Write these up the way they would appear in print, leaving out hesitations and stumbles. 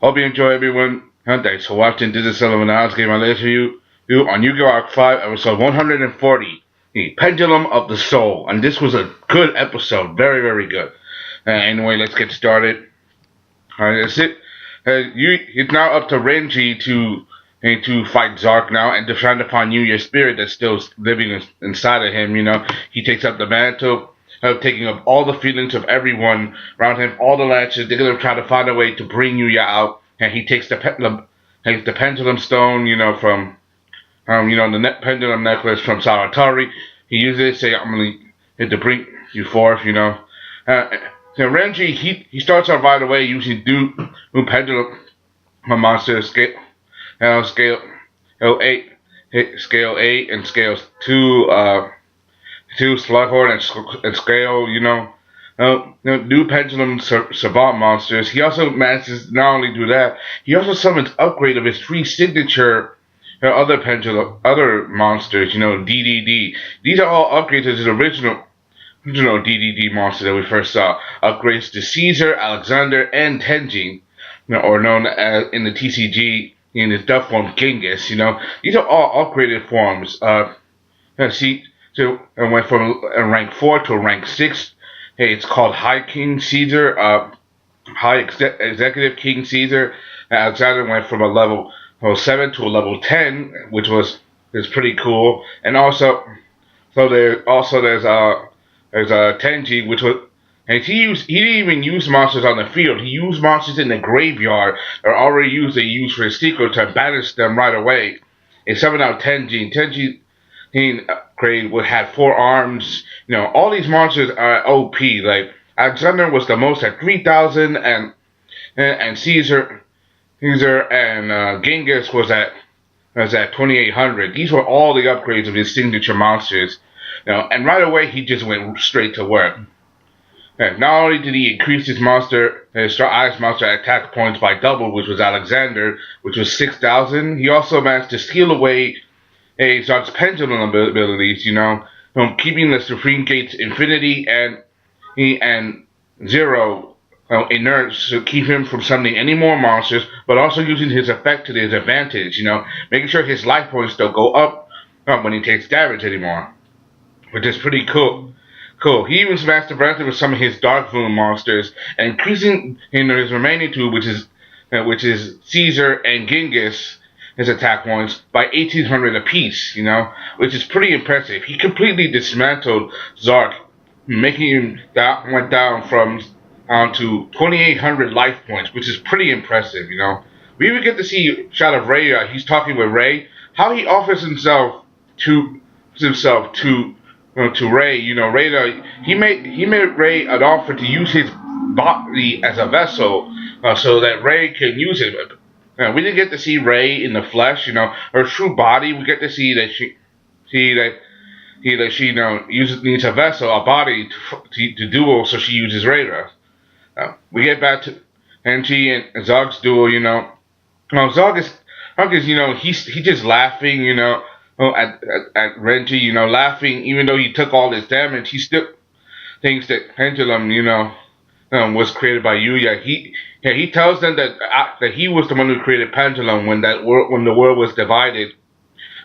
Hope you enjoy everyone. And thanks for watching. This is Sellavin. I was giving my latest review on Yu-Gi-Oh! Arc 5, episode 140, the Pendulum of the Soul. And this was a good episode. Very, very good. Anyway, let's get started. Alright, that's it. It's now up to Reiji to fight Zarc now and to try to find Yuya's spirit that's still living inside of him. He takes up the mantle of taking up all the feelings of everyone around him, all the lances. They're gonna try to find a way to bring Yuya out, and he takes the pendulum stone, from the pendulum necklace from Saratari. He uses it, say, I'm gonna to bring you forth, So Renji, he starts out right away using new pendulum monster scale 8, scale 8 and scale 2 Slughorn and scale, new pendulum savant monsters. He also manages to not only do that, he also summons upgrade of his 3 signature other monsters, DDD. These are all upgrades to his original DDD monster that we first saw. Upgrades to Caesar, Alexander, and Tenjin, or known as in the TCG in his duff form Genghis. These are all upgraded forms. So it went from rank 4 to rank 6. Hey, it's called High King Caesar, High Executive King Caesar. Alexander went from a level 7 to a level 10, which is pretty cool. And also, there's Tenji, which was, and he didn't even use monsters on the field. He used monsters in the graveyard that are already used. They used for his secret to banish them right away. And summoned out Tenji. Tenji upgrade would have 4 arms. All these monsters are OP. Like Alexander was the most at 3,000, and Caesar and Genghis was at 2,800. These were all the upgrades of his signature monsters. And right away he just went straight to work. And not only did he increase his highest monster attack points by double, which was Alexander, which was 6,000, he also managed to steal away Zarc's pendulum abilities, keeping the Supreme Gate's infinity and zero inert to keep him from summoning any more monsters, but also using his effect to his advantage, making sure his life points don't go up when he takes damage anymore, which is pretty cool. He even smashed the breath with some of his Dark Moon monsters, and increasing his remaining 2, which is Caesar and Genghis, his attack points by 1,800 apiece, which is pretty impressive. He completely dismantled Zarc, making him went down to 2,800 life points, which is pretty impressive, We even get to see a shot of Reira. He's talking with Rei, how he offers himself to Rei. Reira, he made Rei an offer to use his body as a vessel, so that Rei can use it. We didn't get to see Rei in the flesh, her true body. We get to see that she needs a vessel, a body to duel, so she uses Reira. We get back to Tenji and Zarc's duel. Zarc is he's just laughing, at Renji, laughing, even though he took all this damage. He still thinks that Pendulum, was created by Yuya. He tells them that he was the one who created Pendulum when the world was divided.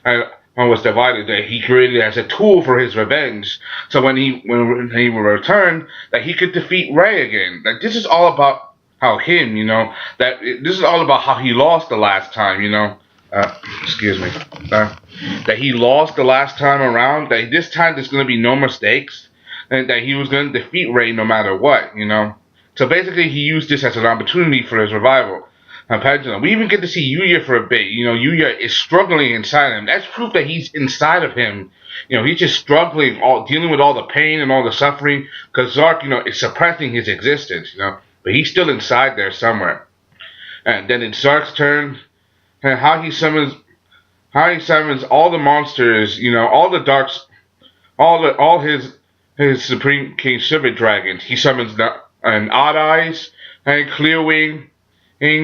That he created it as a tool for his revenge. So when he will return, that he could defeat Rei again. Like, this is all about this is all about how he lost the last time. Excuse me. That he lost the last time around. That this time there's going to be no mistakes, and that he was going to defeat Rei no matter what. So basically, he used this as an opportunity for his revival. Pendulum. We even get to see Yuya for a bit. Yuya is struggling inside him. That's proof that he's inside of him. He's just struggling, dealing with all the pain and all the suffering, because Zarc, is suppressing his existence. But he's still inside there somewhere. And then it's Zarc's turn, and how he summons all the monsters. All the darks, all his Supreme King Civet Dragons. He summons an Odd Eyes and Clearwing,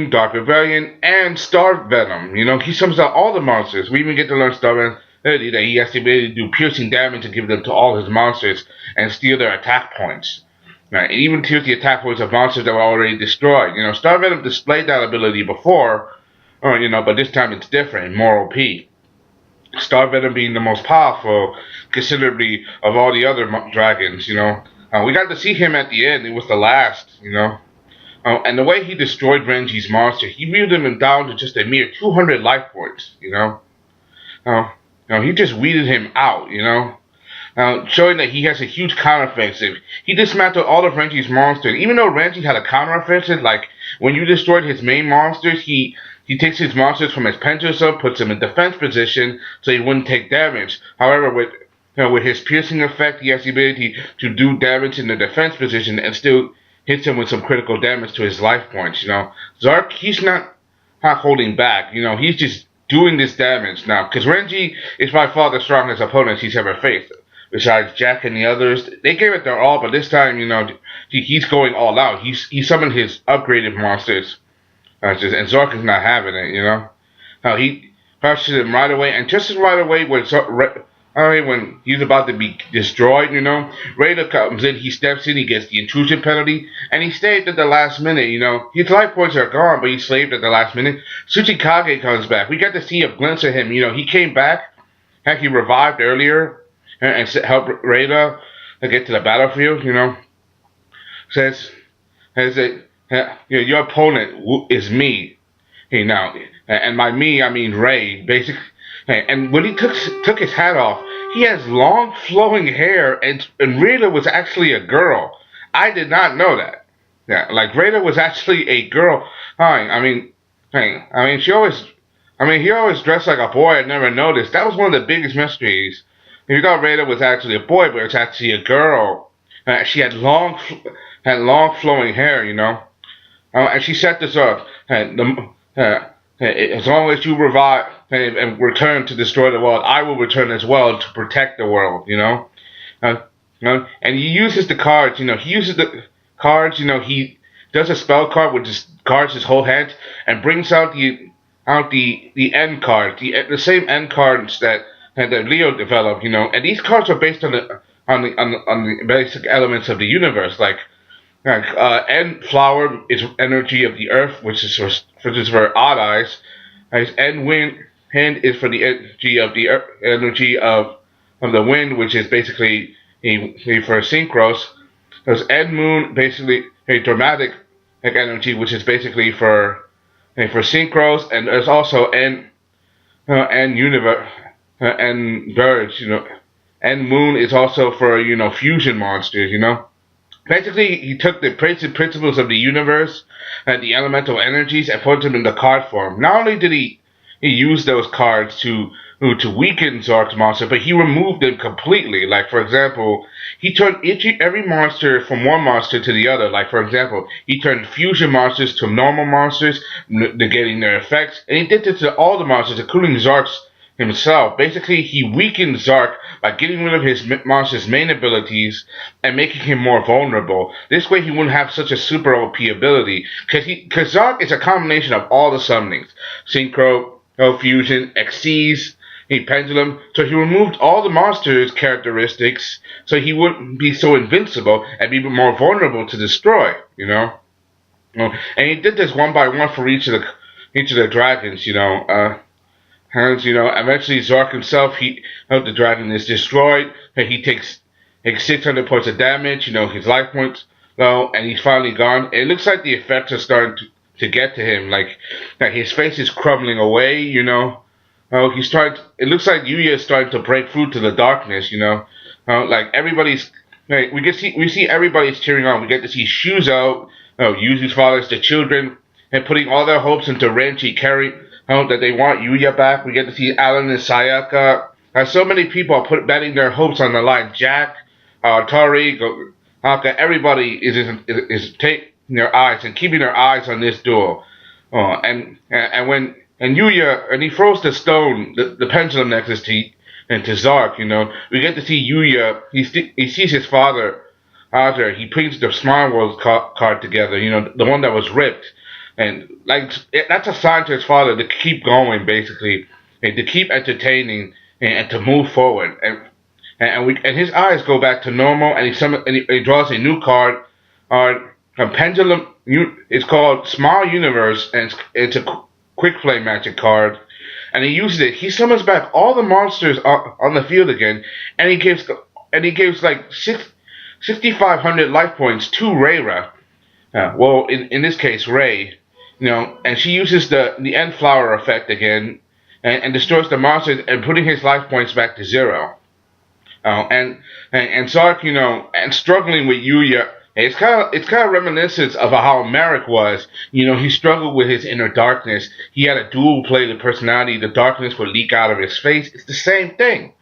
Dark Rebellion, and Star Venom. He summons out all the monsters. We even get to learn Star Venom that he has the ability to do piercing damage and give them to all his monsters and steal their attack points. Right, and even tiers the attack points of monsters that were already destroyed. Star Venom displayed that ability before, but this time it's different, more OP. Star Venom being the most powerful, considerably, of all the other dragons. We got to see him at the end. It was the last. And the way he destroyed Renji's monster, he weeded him down to just a mere 200 life points. Uh, he just weeded him out. Showing that he has a huge counteroffensive. He dismantled all of Renji's monsters. Even though Renji had a counteroffensive, like when you destroyed his main monsters, he takes his monsters from his Pendulum, puts them in defense position so he wouldn't take damage. However, with his piercing effect, he has the ability to do damage in the defense position and still hits him with some critical damage to his life points. Zarc, he's not holding back. He's just doing this damage now because Renji is by far the strongest opponent he's ever faced. Besides Jack and the others, they gave it their all, but this time, he's going all out. He summoned his upgraded monsters, and Zarc is not having it. He crushes him right away, and just as right away when he's about to be destroyed, Reira comes in, he steps in, he gets the intrusion penalty, and he saved at the last minute. His life points are gone, but he saved at the last minute. Tsukikage comes back. We got to see a glimpse of him. He came back, heck, he revived earlier and help Reira to get to the battlefield. Says that your opponent is me. Now, and by me I mean Ray, basically. And when he took his hat off, he has long flowing hair, and Reira was actually a girl. I did not know that. Yeah, like Reira was actually a girl. He always dressed like a boy. I never noticed. That was one of the biggest mysteries. You thought Reira was actually a boy, but it's actually a girl. She had long flowing hair, and she set this up. As long as you revive and return to destroy the world, I will return as well to protect the world. And he uses the cards. He uses the cards. He does a spell card which guards his whole hand and brings out the end card, the same end cards that Leo developed, and these cards are based on the basic elements of the universe, like end flower is energy of the earth, which is for odd eyes. End wind hand is for the energy of the wind, which is basically for synchros. There's end moon, basically a dramatic energy, which is basically for synchros, and there's also end universe. And birds, and moon is also for, fusion monsters, Basically, he took the basic principles of the universe and the elemental energies and put them in the card form. Not only did he use those cards to weaken Zarc's monster, but he removed them completely. Like, for example, he turned every monster from one monster to the other. Like, for example, he turned fusion monsters to normal monsters, negating their effects, and he did this to all the monsters, including Zarc's himself. Basically, he weakened Zarc by getting rid of his monster's main abilities and making him more vulnerable. This way he wouldn't have such a super OP ability, because Zarc is a combination of all the summonings. Synchro, Fusion, Xyz, Pendulum. So he removed all the monster's characteristics so he wouldn't be so invincible and be more vulnerable to destroy, And he did this one by one for each of the dragons, eventually Zarc himself, the dragon is destroyed, and he takes 600 points of damage, his life points low, and he's finally gone. It looks like the effects are starting to get to him, like his face is crumbling away, it looks like Yuya is starting to break through to the darkness, like everybody's, we see everybody's cheering on. We get to see Shuzo, Yuzu's fathers, the children, and putting all their hopes into Renji that they want Yuya back. We get to see Alan and Sayaka. So many people are betting their hopes on the line. Jack, Tori, Haka, everybody is taking their eyes and keeping their eyes on this duel. And Yuya, and he throws the stone, the pendulum necklace into Zarc, we get to see Yuya, he sees his father out he brings the Smile World card together, the one that was ripped. And that's a sign to his father to keep going, basically, and to keep entertaining and to move forward. And his eyes go back to normal, and he draws a new card A Pendulum. It's called Small Universe, and it's a quick play magic card. And he uses it. He summons back all the monsters on the field again, and he gives like 6,500 life points to Reira. Well, in this case, Ray, and she uses the end flower effect again, and destroys the monsters and putting his life points back to 0. And Zarc, and struggling with Yuya. It's kind of reminiscent of how Merrick was. He struggled with his inner darkness. He had a dual plated personality. The darkness would leak out of his face. It's the same thing.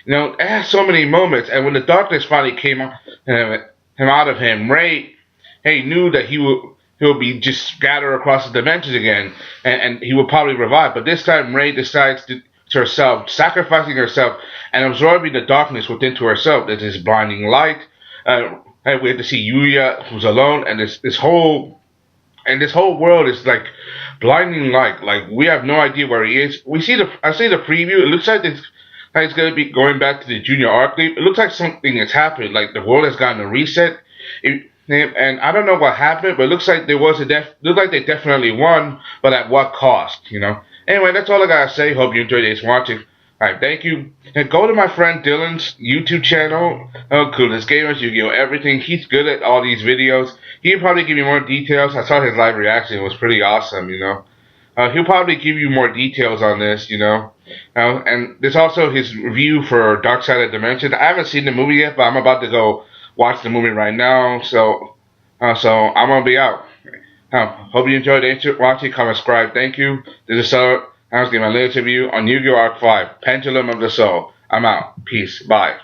It has so many moments. And when the darkness finally came out of him, Ray, knew that he'll be just scattered across the dimensions again, and he will probably revive. But this time, Ray decides to herself, sacrificing herself and absorbing the darkness within to herself. There's this blinding light. And we have to see Yuya, who's alone, and this whole world is like blinding light. Like we have no idea where he is. I see the preview. It looks like it's gonna be going back to the junior arc league. It looks like something has happened. Like the world has gotten a reset. And I don't know what happened, but it looks like looks like they definitely won, but at what cost? Anyway, that's all I gotta say. Hope you enjoyed this watching. Alright, thank you. And go to my friend Dylan's YouTube channel. Coolest Gamers, Yugioh everything. He's good at all these videos. He'll probably give you more details. I saw his live reaction. It was pretty awesome, He'll probably give you more details on this, and there's also his review for Dark Side of Dimension. I haven't seen the movie yet, but I'm about to go watch the movie right now. So I'm going to be out. Hope you enjoyed watching. Comment, subscribe. Thank you. This is I was giving my latest review on Yu-Gi-Oh! Arc 5, Pendulum of the Soul. I'm out. Peace. Bye.